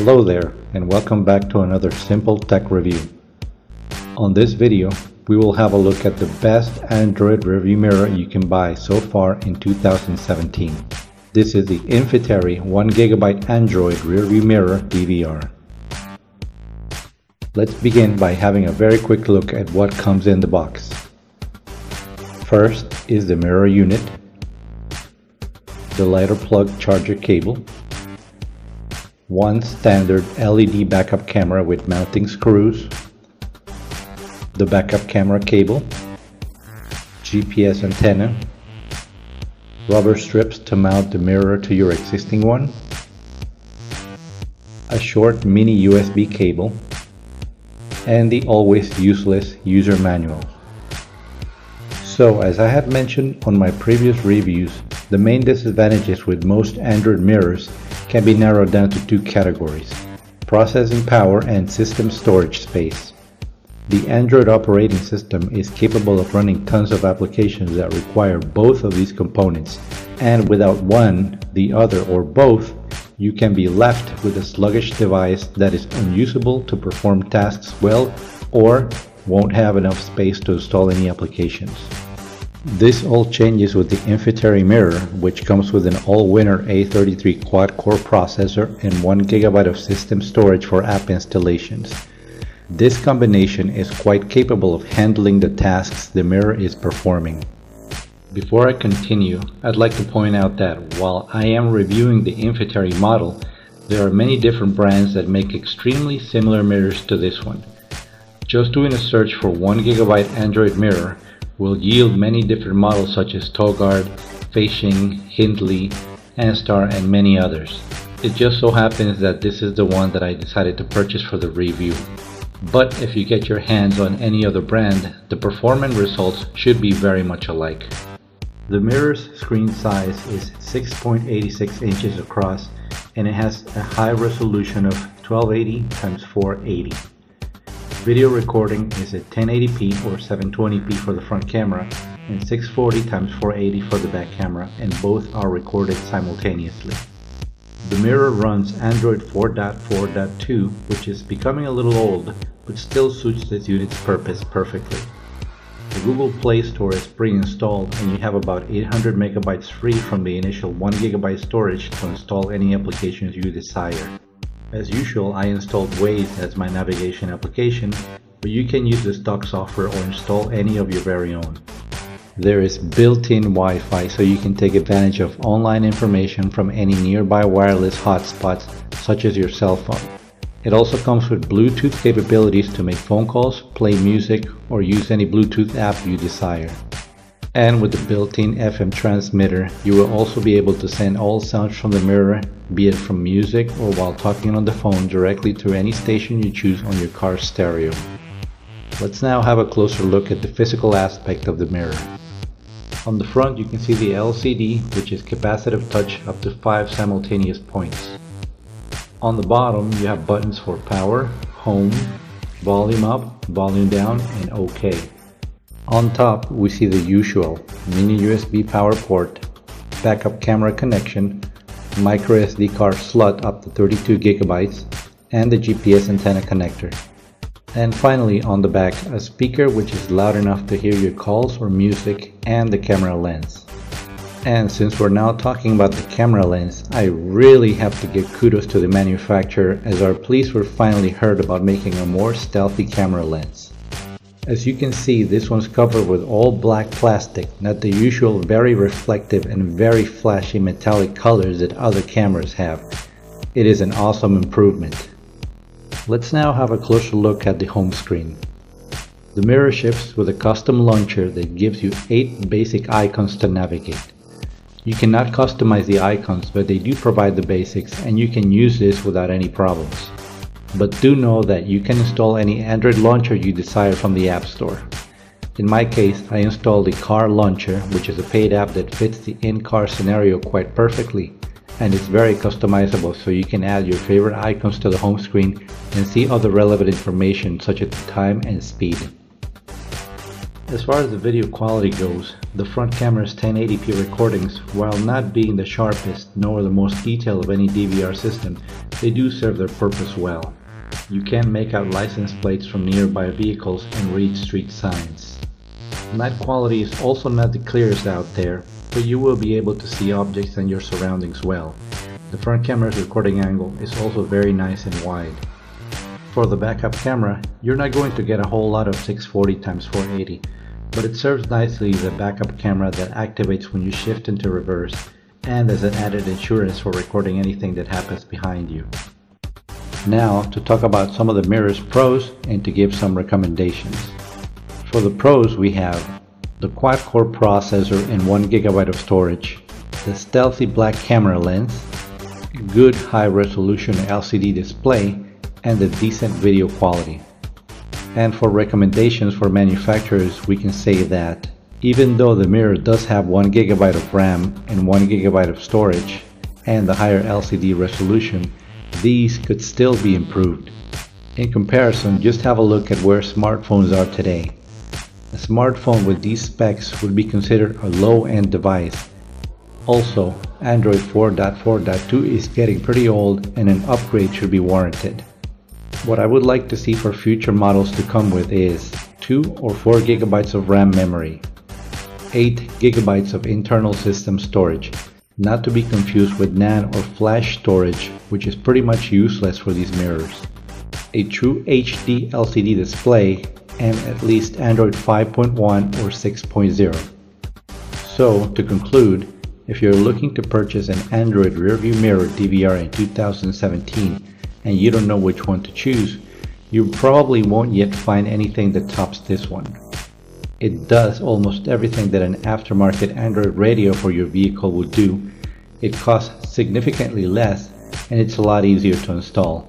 Hello there, and welcome back to another simple tech review. On this video, we will have a look at the best Android rearview mirror you can buy so far in 2017. This is the Infitary 1GB Android rearview mirror DVR. Let's begin by having a very quick look at what comes in the box. First is the mirror unit, the lighter plug charger cable, one standard LED backup camera with mounting screws, the backup camera cable, GPS antenna, rubber strips to mount the mirror to your existing one, a short mini USB cable, and the always useless user manual. So, as I had mentioned on my previous reviews, the main disadvantages with most Android mirrors can be narrowed down to two categories: processing power and system storage space. The Android operating system is capable of running tons of applications that require both of these components, and without one, the other, or both, you can be left with a sluggish device that is unusable to perform tasks well or won't have enough space to install any applications. This all changes with the Infitary mirror, which comes with an all-winner A33 quad-core processor and 1GB of system storage for app installations. This combination is quite capable of handling the tasks the mirror is performing. Before I continue, I'd like to point out that while I am reviewing the Infitary model, there are many different brands that make extremely similar mirrors to this one. Just doing a search for 1GB Android mirror will yield many different models such as Togard, Feishing, Hindley, Anstar, and many others. It just so happens that this is the one that I decided to purchase for the review. But if you get your hands on any other brand, the performance results should be very much alike. The mirror's screen size is 6.86 inches across, and it has a high resolution of 1280 x 480. Video recording is at 1080p or 720p for the front camera and 640 x 480 for the back camera, and both are recorded simultaneously. The mirror runs Android 4.4.2, which is becoming a little old, but still suits this unit's purpose perfectly. The Google Play Store is pre-installed, and you have about 800 megabytes free from the initial 1GB storage to install any applications you desire. As usual, I installed Waze as my navigation application, but you can use the stock software or install any of your very own. There is built-in Wi-Fi, so you can take advantage of online information from any nearby wireless hotspots such as your cell phone. It also comes with Bluetooth capabilities to make phone calls, play music, or use any Bluetooth app you desire. And with the built-in FM transmitter, you will also be able to send all sounds from the mirror, be it from music or while talking on the phone, directly to any station you choose on your car's stereo. Let's now have a closer look at the physical aspect of the mirror. On the front you can see the LCD, which is capacitive touch up to 5 simultaneous points. On the bottom you have buttons for power, home, volume up, volume down, and OK. On top we see the usual mini USB power port, backup camera connection, micro SD card slot up to 32 GB, and the GPS antenna connector. And finally, on the back, a speaker which is loud enough to hear your calls or music, and the camera lens. And since we're now talking about the camera lens, I really have to give kudos to the manufacturer, as our police were finally heard about making a more stealthy camera lens. As you can see, this one's covered with all black plastic, not the usual very reflective and very flashy metallic colors that other cameras have. It is an awesome improvement. Let's now have a closer look at the home screen. The mirror ships with a custom launcher that gives you 8 basic icons to navigate. You cannot customize the icons, but they do provide the basics, and you can use this without any problems. But do know that you can install any Android launcher you desire from the App Store. In my case, I installed the Car Launcher, which is a paid app that fits the in-car scenario quite perfectly, and it's very customizable, so you can add your favorite icons to the home screen and see other relevant information such as the time and speed. As far as the video quality goes, the front camera's 1080p recordings, while not being the sharpest nor the most detailed of any DVR system, they do serve their purpose well. You can make out license plates from nearby vehicles and read street signs. Night quality is also not the clearest out there, but you will be able to see objects and your surroundings well. The front camera's recording angle is also very nice and wide. For the backup camera, you're not going to get a whole lot of 640x480, but it serves nicely as a backup camera that activates when you shift into reverse and as an added insurance for recording anything that happens behind you. Now to talk about some of the mirror's pros and to give some recommendations. For the pros, we have the quad-core processor and 1GB of storage, the stealthy black camera lens, good high-resolution LCD display, and the decent video quality. And for recommendations for manufacturers, we can say that even though the mirror does have 1GB of RAM and 1GB of storage and the higher LCD resolution, these could still be improved. In comparison, just have a look at where smartphones are today. A smartphone with these specs would be considered a low-end device. Also, Android 4.4.2 is getting pretty old and an upgrade should be warranted. What I would like to see for future models to come with is 2 or 4 GB of RAM memory, 8 GB of internal system storage, not to be confused with NAND or flash storage, which is pretty much useless for these mirrors, a true HD LCD display, and at least Android 5.1 or 6.0. So, to conclude, if you're looking to purchase an Android Rearview Mirror DVR in 2017 and you don't know which one to choose, you probably won't yet find anything that tops this one. It does almost everything that an aftermarket Android radio for your vehicle would do. It costs significantly less and it's a lot easier to install.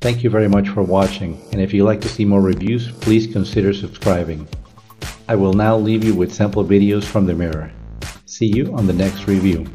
Thank you very much for watching, and if you'd like to see more reviews, please consider subscribing. I will now leave you with sample videos from the mirror. See you on the next review.